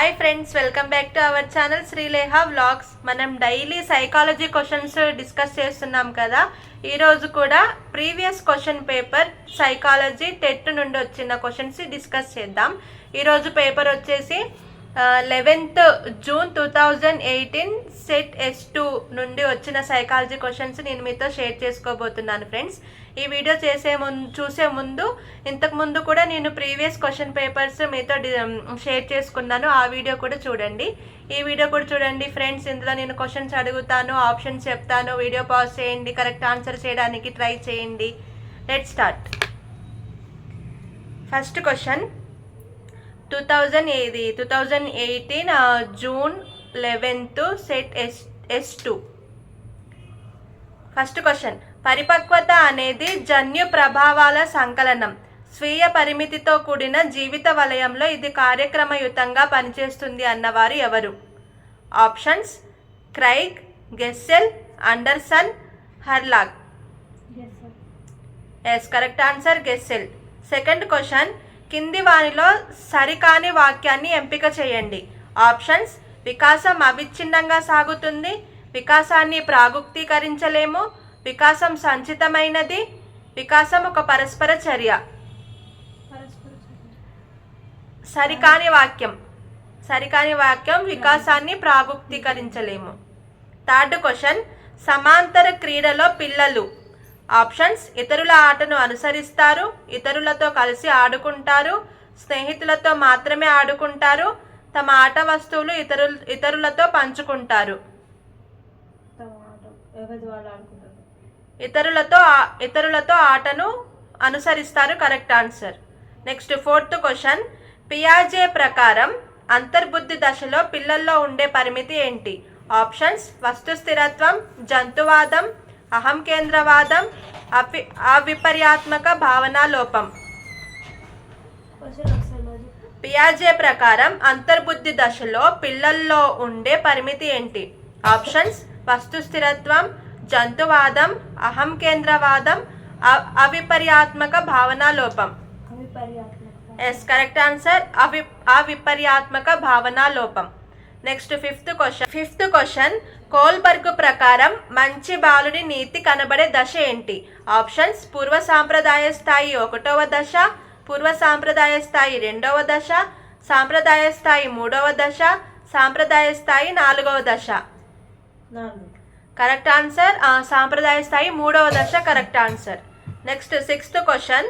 Hi friends, welcome back to our channel Srileha vlogs. మనం daily psychology questions discuss చేస్తున్నాం కదా. ఈరోజు కూడా previous question paper psychology TET నుండి వచ్చిన క్వశ్చన్స్ డిస్కస్ చేద్దాం. ఈరోజు పేపర్ వచ్చేసి 11th June 2018 సెట్ S2 నుండి వచ్చిన సైకాలజీ క్వశ్చన్స్ నేను మీతో షేర్ చేసుకోబోతున్నాను ఫ్రెండ్స్. ఈ వీడియో చూసే ముందు ఇంతకుముందు కూడా నేను ప్రీవియస్ క్వశ్చన్ పేపర్స్ మీతో షేర్ చేసుకున్నాను. ఆ వీడియో కూడా చూడండి, ఈ వీడియో కూడా చూడండి ఫ్రెండ్స్. ఇందులో నేను క్వశ్చన్స్ అడుగుతాను, ఆప్షన్స్ చెప్తాను. వీడియో పాజ్ చేయండి, కరెక్ట్ ఆన్సర్ చేయడానికి ట్రై చేయండి. Let's start. First question 2018 June 11th set S2. First question, పరిపక్వత అనేది జన్యు ప్రభావాల సంకలనం. స్వీయ పరిమితితో కూడిన జీవిత వలయంలో ఇది కార్యక్రమయుతంగా పనిచేస్తుంది అన్నవారు ఎవరు? Options: Craig, Gesell, Anderson, Harlow. Yes, correct answer Gesell. Second question, కింది వానిలో సరికాని వాక్యాన్ని ఎంపిక చేయండి. ఆప్షన్స్: వికాసం అవిచ్ఛిన్నంగా సాగుతుంది, వికాసాన్ని ప్రాగుక్తీకరించలేము, వికాసం సంచితమైనది, వికాసం ఒక పరస్పర చర్య. సరికాని వాక్యం వికాసాన్ని ప్రాగుక్తీకరించలేము. థర్డ్ క్వశ్చన్, సమాంతర క్రీడలో పిల్లలు. ఆప్షన్స్: ఇతరుల ఆటను అనుసరిస్తారు, ఇతరులతో కలిసి ఆడుకుంటారు, స్నేహితులతో మాత్రమే ఆడుకుంటారు, తమ ఆట వస్తువులు ఇతరులతో పంచుకుంటారు. ఇతరులతో ఆటను అనుసరిస్తారు, correct answer. Next fourth question, పియాజే ప్రకారం అంతర్బుద్ధి దశలో పిల్లల్లో ఉండే పరిమితి ఏంటి? ఆప్షన్స్: వస్తు స్థిరత్వం, జంతువాదం, అహం కేంద్రవాదం, అవిపర్యాత్మక భావనా లోపం. పియాజే ప్రకారం అంతర్బుద్ధి దశలో పిల్లల్లో ఉండే పరిమితి ఏంటి? ఆప్షన్స్: వస్తు స్థిరత్వం, జంతువాదం, అహం కేంద్రవాదం, అవిపర్యాత్మక భావనా లోపం. ఎస్, కరెక్ట్ ఆన్సర్ అవిపర్యాత్మక భావనా లోపం. నెక్స్ట్ ఫిఫ్త్ క్వశ్చన్, కోల్బర్గ్ ప్రకారం మంచి బాలుడి నీతి కనబడే దశ ఏంటి? ఆప్షన్స్: పూర్వ సాంప్రదాయ స్థాయి 1వ దశ, పూర్వ సాంప్రదాయ స్థాయి 2వ దశ, సాంప్రదాయ స్థాయి 3వ దశ, సాంప్రదాయ స్థాయి 4వ దశ. కరెక్ట్ ఆన్సర్ సాంప్రదాయ స్థాయి 3వ దశ, correct answer. Next sixth question,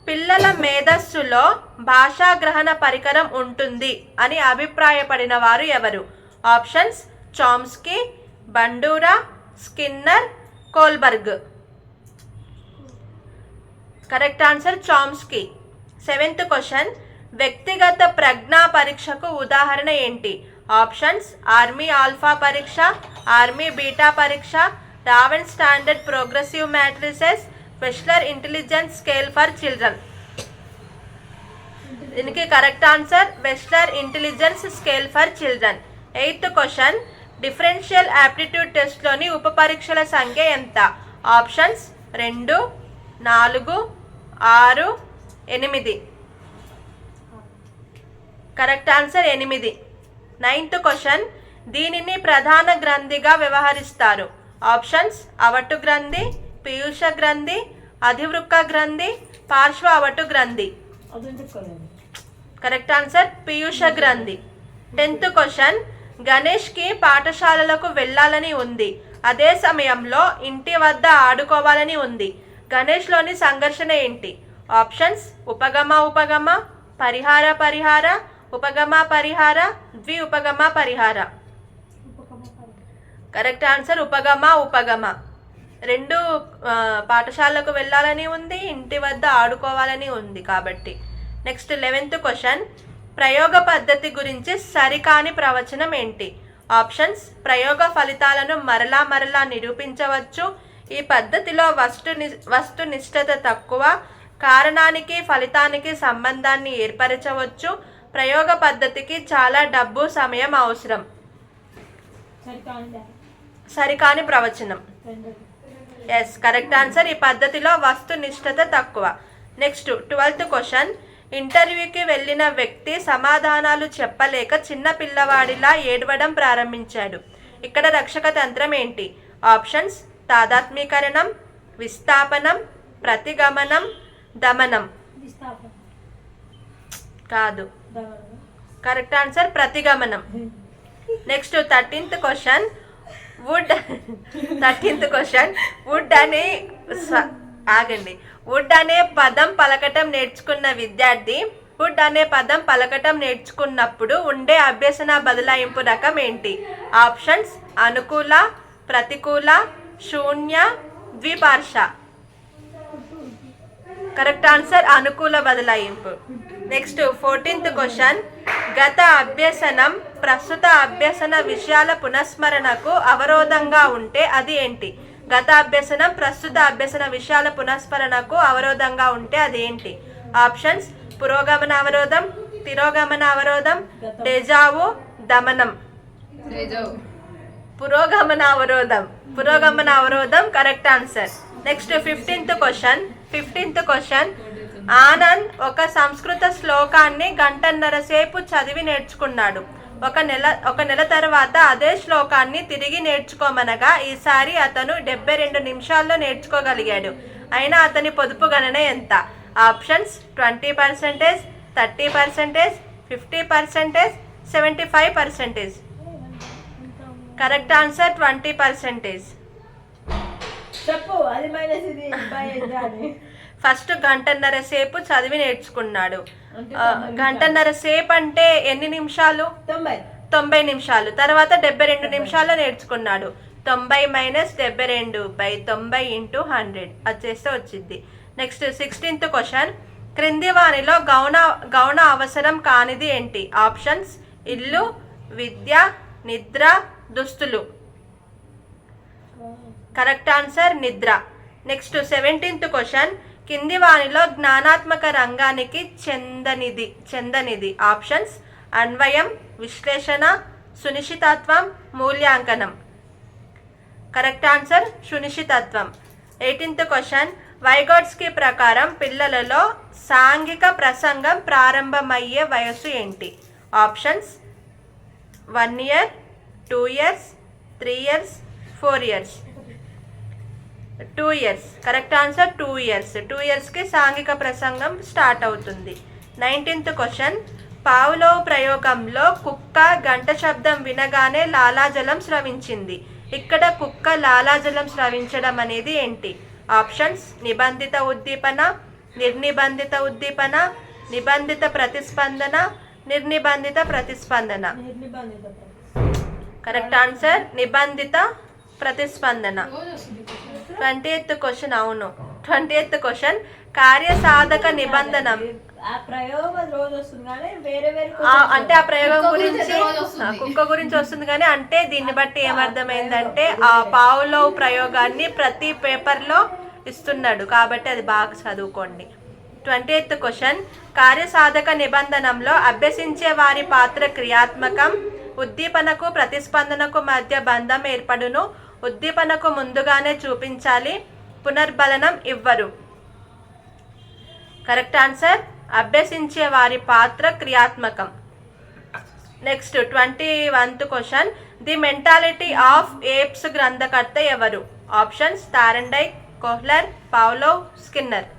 పిల్లల మేధస్సులో భాషాగ్రహణ పరికరం ఉంటుంది అని అభిప్రాయపడిన వారు ఎవరు? Options: Chomsky, Bandura, Skinner, Kohlberg. Correct answer Chomsky. Seventh question, వ్యక్తిగత ప్రజ్ఞా పరీక్షకు ఉదాహరణ ఏంటి? ఆప్షన్స్: ఆర్మీ ఆల్ఫా పరీక్ష, ఆర్మీ బీటా పరీక్ష, Raven standard progressive matrices, Wechsler intelligence scale for children. దీనికి correct answer Wechsler intelligence scale for children. Eighth question, differential aptitude టెస్ట్లోని ఉప పరీక్షల సంఖ్య ఎంత? Options: 2, 4, 6, 8. Correct answer 8. Ninth question, దీనిని ప్రధాన గ్రంథిగా వ్యవహరిస్తారు. ఆప్షన్స్: అవటు గ్రంథి, పీయూష గ్రంథి, అధివృక్క గ్రంథి, పార్శ్వ అవటు గ్రంథి. కరెక్ట్ ఆన్సర్ పీయూష గ్రంథి. 10th క్వశ్చన్, గణేష్కి పాఠశాలలకు వెళ్ళాలని ఉంది, అదే సమయంలో ఇంటి వద్ద ఆడుకోవాలని ఉంది. గణేష్లోని సంఘర్షణ ఏంటి? ఆప్షన్స్: ఉపగమ, పరిహార, ఉపగమ పరిహార, ద్వి ఉపగమ పరిహార. Correct answer ఉపగమ. 2 పాఠశాలకు వెళ్ళాలని ఉంది, ఇంటి వద్ద ఆడుకోవాలని ఉంది కాబట్టి. నెక్స్ట్ 11th క్వశ్చన్, ప్రయోగ పద్ధతి గురించి సరికాని ప్రవచనం ఏంటి? ఆప్షన్స్: ప్రయోగ ఫలితాలను మరలా నిరూపించవచ్చు, ఈ పద్ధతిలో వస్తునిష్టత తక్కువ, కారణానికి ఫలితానికి సంబంధాన్ని ఏర్పరచవచ్చు, ప్రయోగ పద్ధతికి చాలా డబ్బు, సమయం అవసరం. సరికాని ప్రవచనం. ఎస్, కరెక్ట్ ఆన్సర్ ఈ పద్ధతిలో వస్తునిష్టత తక్కువ. నెక్స్ట్ 12th క్వశ్చన్, ఇంటర్వ్యూకి వెళ్ళిన వ్యక్తి సమాధానాలు చెప్పలేక చిన్న పిల్లవాడిలా ఏడవడం ప్రారంభించాడు. ఇక్కడ రక్షక తంత్రం ఏంటి? ఆప్షన్స్: తాదాత్మీకరణం, విస్థాపనం, ప్రతిగమనం, దమనం. కాదు, కరెక్ట్ ఆన్సర్ ప్రతిగమనం. Next 13th question. వుడ్ అనే పదం పలకటం నేర్చుకున్న విద్యార్థి వుడ్ అనే పదం పలకటం నేర్చుకున్నప్పుడు ఉండే అభ్యసన బదలాయింపు రకం ఏంటి? ఆప్షన్స్: అనుకూల, ప్రతికూల, శూన్య, ద్విపార్ష. కరెక్ట్ ఆన్సర్ అనుకూల బదలాయింపు. Next 14th question. గత అభ్యసనం ప్రస్తుత అభ్యసన విషయాల పునఃస్మరణకు అవరోధంగా ఉంటే అది ఏంటి? గత అభ్యసనం ప్రస్తుత అభ్యసన విషయాల పునఃస్మరణకు అవరోధంగా ఉంటే అది ఏంటి? ఆప్షన్స్: పురోగమన అవరోధం, తిరోగమన అవరోధం, డెజావు, దమనం. పురోగమన అవరోధం correct answer. Next 15th question. Anand ఒక సంస్కృత శ్లోకాన్ని గంటన్నర సేపు చదివి నేర్చుకున్నాడు. ఒక నెల తర్వాత అదే శ్లోకాన్ని తిరిగి నేర్చుకోమనగా ఈసారి అతను 72 నిమిషాల్లో నేర్చుకోగలిగాడు. అయినా అతని పొదుపు గణన ఎంత? ఆప్షన్స్: 20%, 30%, 50%, 75%. Correct answer 20%. ఫస్ట్ గంటన్నర సేపు చదివి నేర్చుకున్నాడు. గంటన్నర సేపు అంటే ఎన్ని నిమిషాలు? 90 నిమిషాలు. తర్వాత 72 నిమిషాల్లో నేర్చుకున్నాడు. 90 - 72/90 × 100 వచ్చేస్తే వచ్చింది. Next 16th question. క్రింది వానిలో గౌణ అవసరం కానిది ఏంటి? ఆప్షన్స్: ఇల్లు, విద్య, నిద్ర, దుస్తులు. కరెక్ట్ ఆన్సర్ నిద్ర. Next 17th question. కింది వానిలో జ్ఞానాత్మక రంగానికి చెందనిది. ఆప్షన్స్: అన్వయం, విశ్లేషణ, సునిశ్చితత్వం, మూల్యాంకనం. కరెక్ట్ ఆన్సర్ సునిశ్చితత్వం. 18th question. వైగోట్స్కీ ప్రకారం పిల్లలలో సాంఘిక ప్రసంగం ప్రారంభమయ్యే వయస్సు ఏంటి? Options: 1 year, 2 years, 3 years, 4 years. 2 years. Correct answer 2 years. 2 yearsకి సాంఘిక ప్రసంగం స్టార్ట్ అవుతుంది. 19th question. పావ్లోవ్ ప్రయోగంలో కుక్క గంట శబ్దం వినగానే లాలాజలం స్రవించింది. ఇక్కడ కుక్క లాలాజలం స్రవించడం అనేది ఏంటి? ఆప్షన్స్: నిబంధిత ఉద్దీపన, నిర్నిబంధిత ఉద్దీపన, నిబంధిత ప్రతిస్పందన, నిర్నిబంధిత ప్రతిస్పందన. కరెక్ట్ ఆన్సర్ నిబంధిత ప్రతిస్పందన. 20th question. అవును, 20th క్వశ్చన్. కార్యసాధక నిబంధనం అంటే ఆ ప్రయోగం గురించి కుక్క గురించి వస్తుంది కానీ అంటే దీన్ని బట్టి ఏమర్థమైందంటే ఆ పావ్లోవ్ ప్రయోగాన్ని ప్రతి పేపర్లో ఇస్తున్నాడు కాబట్టి అది బాగా చదువుకోండి. 20th question. కార్యసాధక నిబంధనంలో అభ్యసించే వారి పాత్ర క్రియాత్మకం. ఉద్దీపనకు ప్రతిస్పందనకు మధ్య బంధం ఏర్పడును. ఉద్దీపనకు ముందుగానే చూపించాలి. పునర్బలనం ఇవ్వరు. కరెక్ట్ ఆన్సర్ అభ్యసించే వారి పాత్ర క్రియాత్మకం. Next 21th question. The mentality of apes గ్రంథకర్త ఎవరు? Options: Thorndike, Kohler, Pavlov, Skinner.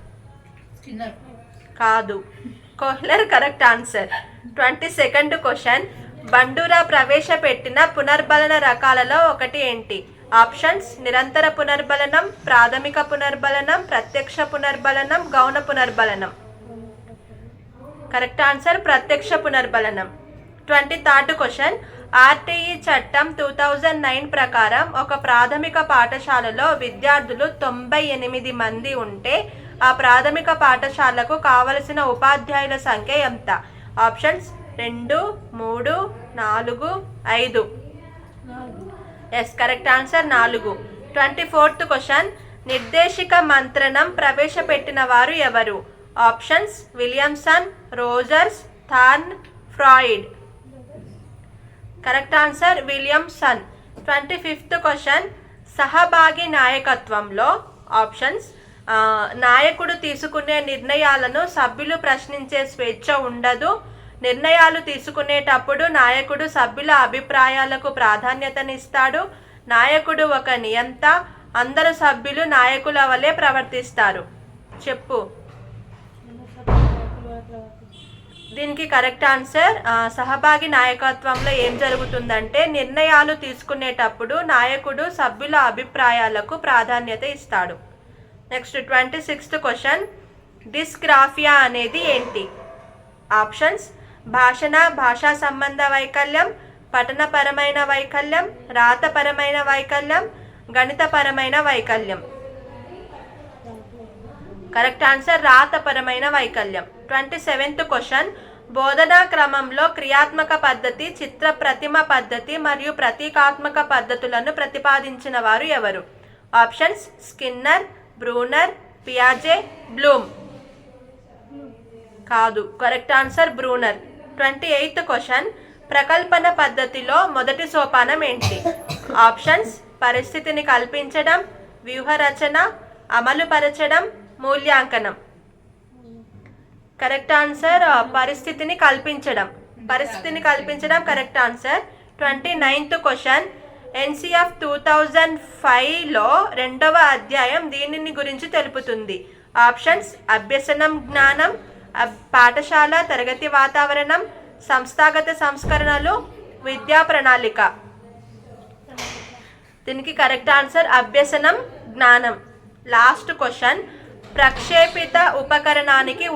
కాదు, Kohler correct answer. 22nd question. Bandura ప్రవేశపెట్టిన పునర్బలన రకాలలో ఒకటి ఏంటి? ఆప్షన్స్: నిరంతర పునర్బలనం, ప్రాథమిక పునర్బలనం, ప్రత్యక్ష పునర్బలనం, గౌణ పునర్బలనం. కరెక్ట్ ఆన్సర్ ప్రత్యక్ష పునర్బలనం. 23rd question. ఆర్టీఈ చట్టం 2009 ప్రకారం ఒక ప్రాథమిక పాఠశాలలో విద్యార్థులు 98 మంది ఉంటే ఆ ప్రాథమిక పాఠశాలకు కావలసిన ఉపాధ్యాయుల సంఖ్య ఎంత? Options: 2, 3, 4, 5. Yes, correct answer 4. 24th question. నిర్దేశిక మంత్రణం ప్రవేశపెట్టిన వారు ఎవరు? Options: Williamson, Rogers, Thorne, Freud. Correct answer Williamson. 25th question. సహభాగి నాయకత్వంలో. ఆప్షన్స్: నాయకుడు తీసుకునే నిర్ణయాలను సభ్యులు ప్రశ్నించే స్వేచ్ఛ ఉండదు. నిర్ణయాలు తీసుకునేటప్పుడు నాయకుడు సభ్యుల అభిప్రాయాలకు ప్రాధాన్యతనిస్తాడు. నాయకుడు ఒక నియంత. అందరు సభ్యులు నాయకుల వలె ప్రవర్తిస్తారు. చెప్పు. దీనికి కరెక్ట్ ఆన్సర్ సహభాగి నాయకత్వంలో ఏం జరుగుతుందంటే నిర్ణయాలు తీసుకునేటప్పుడు నాయకుడు సభ్యుల అభిప్రాయాలకు ప్రాధాన్యత ఇస్తాడు. Next 26th question. డిస్గ్రాఫియా అనేది ఏంటి? ఆప్షన్స్: భాషా సంబంధ వైకల్యం, పఠనపరమైన వైకల్యం, రాతపరమైన వైకల్యం, గణితపరమైన వైకల్యం. కరెక్ట్ ఆన్సర్ రాతపరమైన వైకల్యం. 27th question. బోధనా క్రమంలో క్రియాత్మక పద్ధతి, చిత్ర ప్రతిమ పద్ధతి మరియు ప్రతీకాత్మక పద్ధతులను ప్రతిపాదించిన వారు ఎవరు? ఆప్షన్స్: స్కిన్నర్, బ్రూనర్, పియాజే, బ్లూమ్. కాదు, correct answer Bruner. 28th question. ప్రకల్పన పద్ధతిలో మొదటి సోపానం ఏంటి? ఆప్షన్స్: పరిస్థితిని కల్పించడం, వ్యూహరచన, అమలుపరచడం, మూల్యాంకనం. కరెక్ట్ ఆన్సర్ పరిస్థితిని కల్పించడం. Correct answer. 29th question. NCF 2005లో 2వ అధ్యాయం దీనిని గురించి తెలుపుతుంది? ఆప్షన్స్: అభ్యసనం, జ్ఞానం, పాఠశాల, తరగతి వాతావరణం, సంస్థాగత సంస్కరణలు, విద్యా ప్రణాళిక. దీనికి కరెక్ట్ ఆన్సర్ అభ్యసనం, జ్ఞానం. Last question. ప్రక్షేపిత ఉపకరణానికి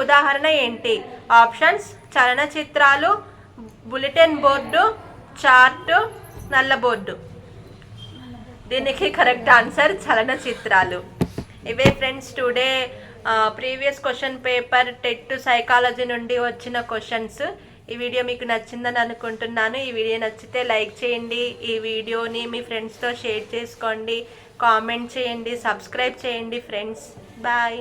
ఉదాహరణ ఏంటి? ఆప్షన్స్: చలనచిత్రాలు, బులెటిన్ బోర్డు, చార్టు, నల్లబోర్డు. దీనికి కరెక్ట్ ఆన్సర్ చలనచిత్రాలు. ఇవే friends today previous question paper TET psychology నుండి వచ్చిన క్వశ్చన్స్. ఈ వీడియో మీకు నచ్చిందని అనుకుంటున్నాను. ఈ వీడియో నచ్చితే లైక్ చేయండి, ఈ వీడియోని మీ ఫ్రెండ్స్తో షేర్ చేసుకోండి, కామెంట్ చేయండి, సబ్స్క్రైబ్ చేయండి ఫ్రెండ్స్. బాయ్.